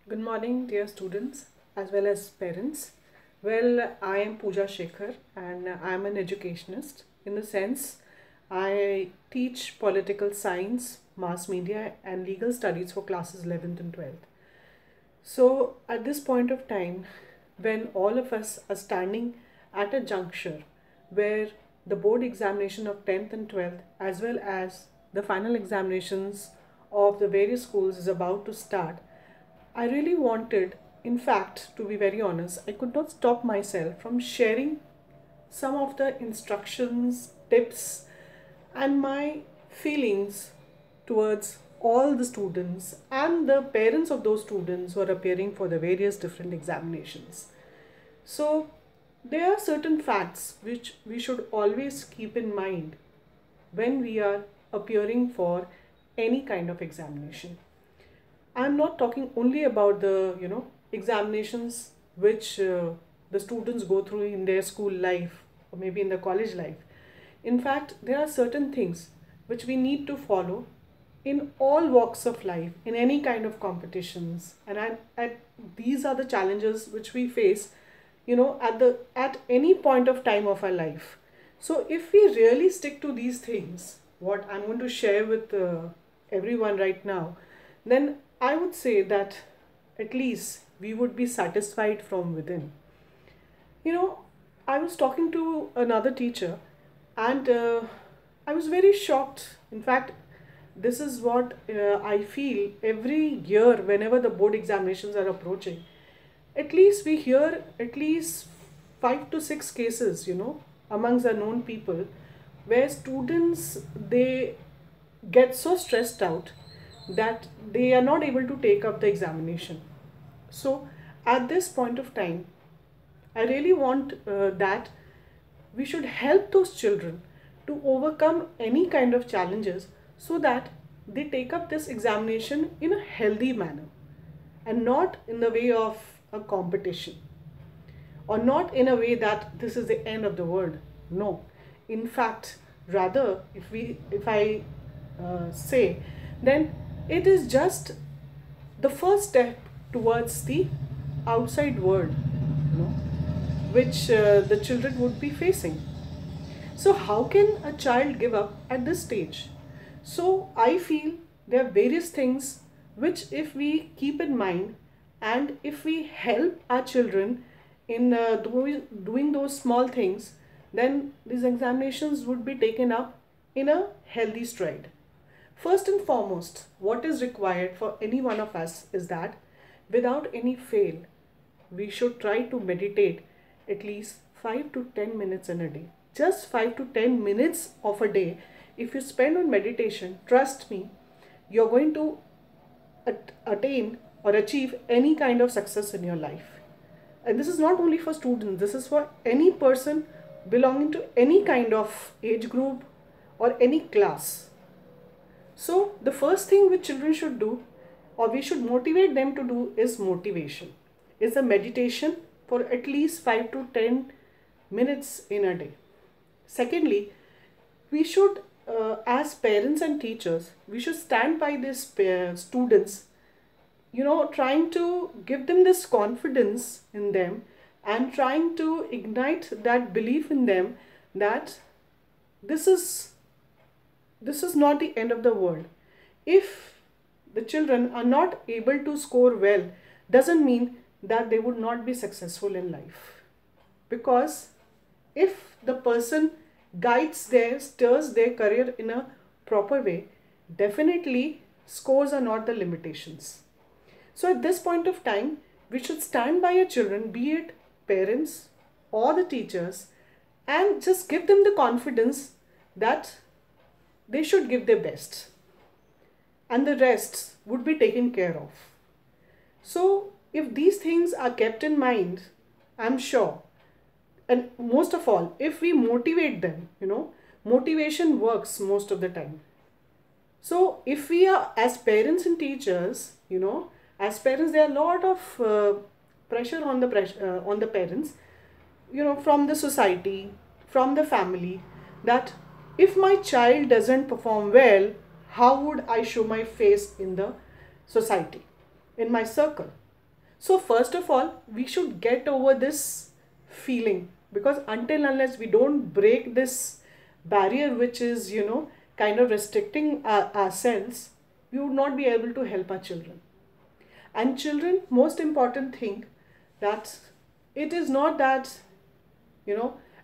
Good morning, dear students as well as parents. Well, I am Pooja Shekhar and I am an educationist. In the sense, I teach political science, mass media, and legal studies for classes 11th and 12th. So, at this point of time, when all of us are standing at a juncture where the board examination of 10th and 12th, as well as the final examinations of the various schools, is about to start, I really wanted, in fact, to be very honest, I could not stop myself from sharing some of the instructions, tips, and my feelings towards all the students and the parents of those students who are appearing for the various different examinations. So, there are certain facts which we should always keep in mind when we are appearing for any kind of examination. I'm not talking only about the examinations which the students go through in their school life or maybe in the college life. In fact, there are certain things which we need to follow in all walks of life, in any kind of competitions, and these are the challenges which we face, at any point of time of our life. So, if we really stick to these things, what I'm going to share with everyone right now, then I would say that at least we would be satisfied from within. You know, I was talking to another teacher and I was very shocked. In fact, this is what I feel every year whenever the board examinations are approaching. At least we hear at least 5 to 6 cases, amongst the known people where students they get so stressed out that they are not able to take up the examination. So, at this point of time, I really want that we should help those children to overcome any kind of challenges so that they take up this examination in a healthy manner and not in the way of a competition or not in a way that this is the end of the world. No, in fact, rather, if I say, then it is just the first step towards the outside world, which the children would be facing. So, how can a child give up at this stage? So, I feel there are various things which, if we keep in mind and if we help our children in doing those small things, then these examinations would be taken up in a healthy stride. First and foremost, what is required for any one of us is that without any fail, we should try to meditate at least 5 to 10 minutes in a day. Just 5 to 10 minutes of a day. If you spend on meditation, trust me, you're going to attain or achieve any kind of success in your life. And this is not only for students, this is for any person belonging to any kind of age group or any class. So, the first thing which children should do or we should motivate them to do is motivation. Is a meditation for at least 5 to 10 minutes in a day. Secondly, we should, as parents and teachers, we should stand by these students, trying to give them this confidence in them and trying to ignite that belief in them that this is not the end of the world. If the children are not able to score well, doesn't mean that they would not be successful in life. Because if the person steers their career in a proper way, definitely scores are not the limitations. So at this point of time, we should stand by our children, be it parents or the teachers, and just give them the confidence that they should give their best and the rest would be taken care of. So, if these things are kept in mind, I'm sure, and most of all, if we motivate them, motivation works most of the time. So, if we are, as parents and teachers, as parents, there are a lot of pressure on the parents, from the society, from the family, that if my child doesn't perform well, how would I show my face in the society, in my circle? So first of all, we should get over this feeling, because until unless we don't break this barrier which is, kind of restricting ourselves, we would not be able to help our children. And children, most important thing, that it is not that,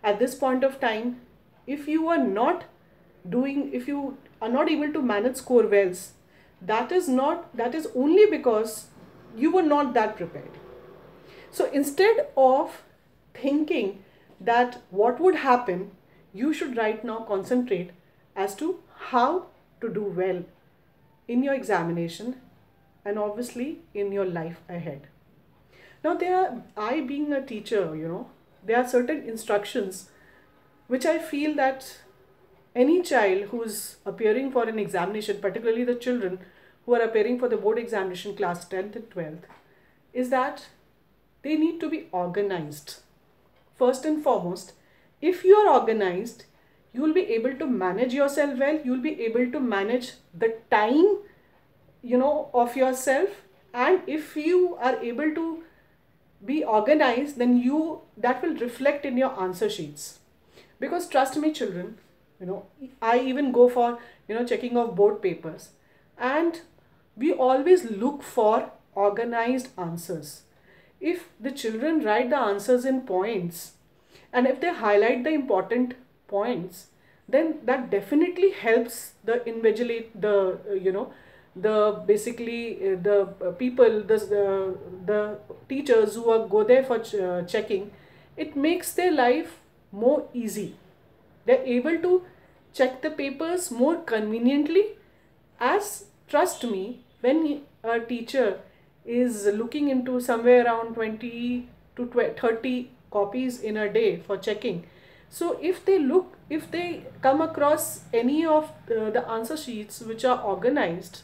at this point of time, if you are not if you are not able to manage score wells, that is only because you were not that prepared. So instead of thinking that what would happen, you should right now concentrate as to how to do well in your examination and obviously in your life ahead. Now I being a teacher, there are certain instructions which I feel that any child who is appearing for an examination, particularly the children who are appearing for the board examination class 10th and 12th, is that they need to be organized. First and foremost, if you are organized, you will be able to manage yourself well, you will be able to manage the time, of yourself. And if you are able to be organized, then that will reflect in your answer sheets. Because trust me, children, I even go for, checking of board papers, and we always look for organized answers. If the children write the answers in points, and if they highlight the important points, then that definitely helps the invigilate, the basically the people, the teachers who are go there for checking. It makes their life more easy. They're able to check the papers more conveniently. As trust me, when a teacher is looking into somewhere around 20 to 30 copies in a day for checking, so if they come across any of the answer sheets which are organized,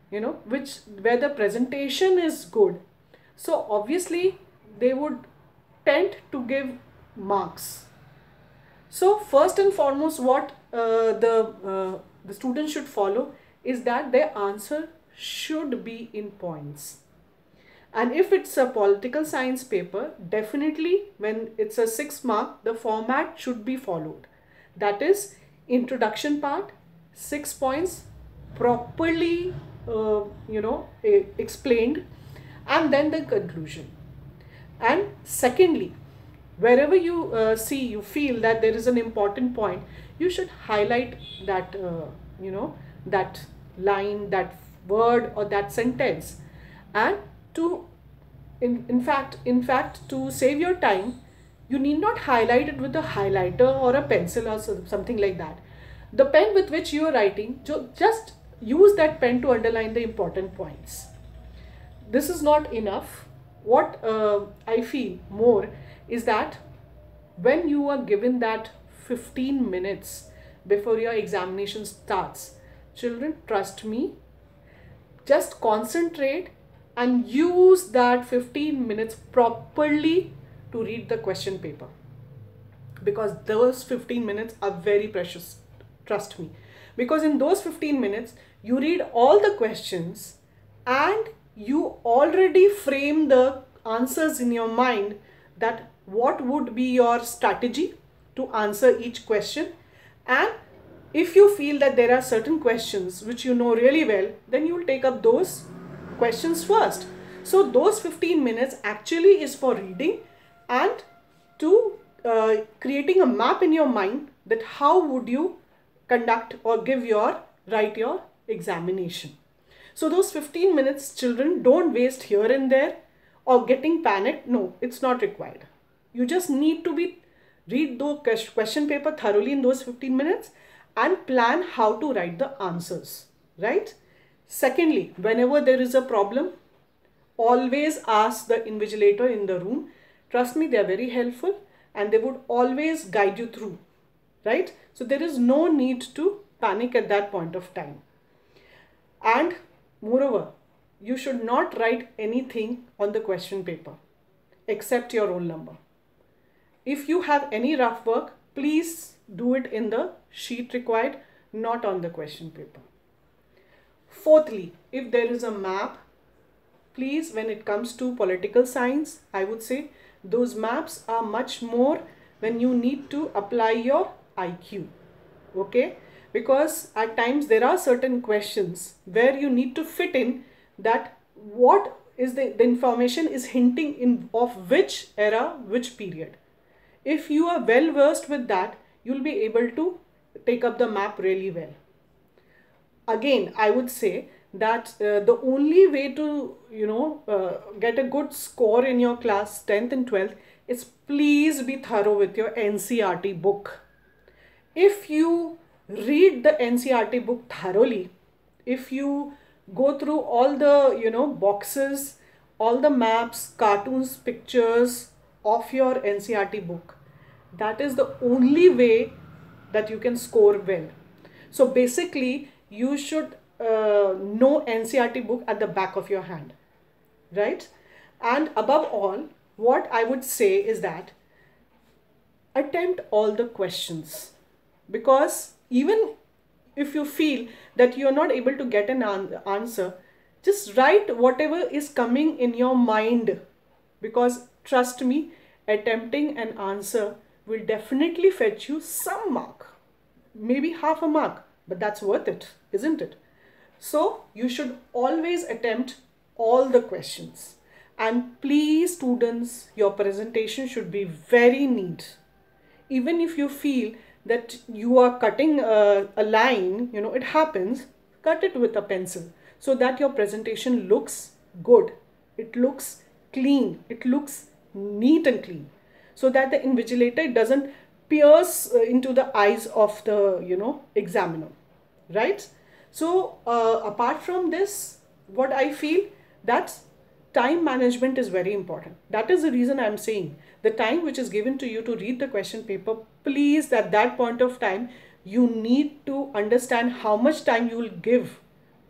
where the presentation is good, so obviously they would tend to give marks. So first and foremost, what the students should follow is that their answer should be in points. And if it's a political science paper, definitely when it's a 6 mark, the format should be followed. That is, introduction part, 6 points, properly explained, and then the conclusion. And secondly, wherever you you feel that there is an important point, you should highlight that, that line, that word, or that sentence. And in fact, to save your time, you need not highlight it with a highlighter or a pencil or something like that. The pen with which you are writing, just use that pen to underline the important points. This is not enough. What I feel more is that when you are given that 15 minutes before your examination starts, children, trust me, just concentrate and use that 15 minutes properly to read the question paper, because those 15 minutes are very precious, trust me. Because in those 15 minutes you read all the questions and you already frame the answers in your mind, that what would be your strategy to answer each question. And if you feel that there are certain questions which you know really well, then you will take up those questions first. So those 15 minutes actually is for reading and to creating a map in your mind that how would you conduct or write your examination. So those 15 minutes, children, don't waste here and there or getting panicked. No, it's not required. You just need to read the question paper thoroughly in those 15 minutes and plan how to write the answers, right? Secondly, whenever there is a problem, always ask the invigilator in the room. Trust me, they are very helpful and they would always guide you through, right? So there is no need to panic at that point of time. And moreover, you should not write anything on the question paper except your roll number. If you have any rough work, please do it in the sheet required, not on the question paper. Fourthly, if there is a map, please, when it comes to political science, I would say those maps are much more when you need to apply your IQ. Okay, because at times there are certain questions where you need to fit in that what is the information is hinting in of which era, which period. If you are well versed with that, you'll be able to take up the map really well. Again, I would say that the only way to get a good score in your class 10th and 12th is please be thorough with your NCERT book. If you read the NCERT book thoroughly, if you go through all the boxes, all the maps, cartoons, pictures of your NCERT book, that is the only way that you can score well. So basically you should know NCERT book at the back of your hand, right? And above all, what I would say is that attempt all the questions, because even if you feel that you are not able to get an answer, just write whatever is coming in your mind, because trust me, attempting an answer will definitely fetch you some mark, maybe half a mark, but that's worth it, isn't it? So you should always attempt all the questions. And please students, your presentation should be very neat. Even if you feel that you are cutting a line, it happens, cut it with a pencil so that your presentation looks good, it looks clean, it looks neat and clean, so that the invigilator doesn't pierce into the eyes of the examiner, right? So apart from this, what I feel that time management is very important. That is the reason I'm saying the time which is given to you to read the question paper, please at that point of time you need to understand how much time you will give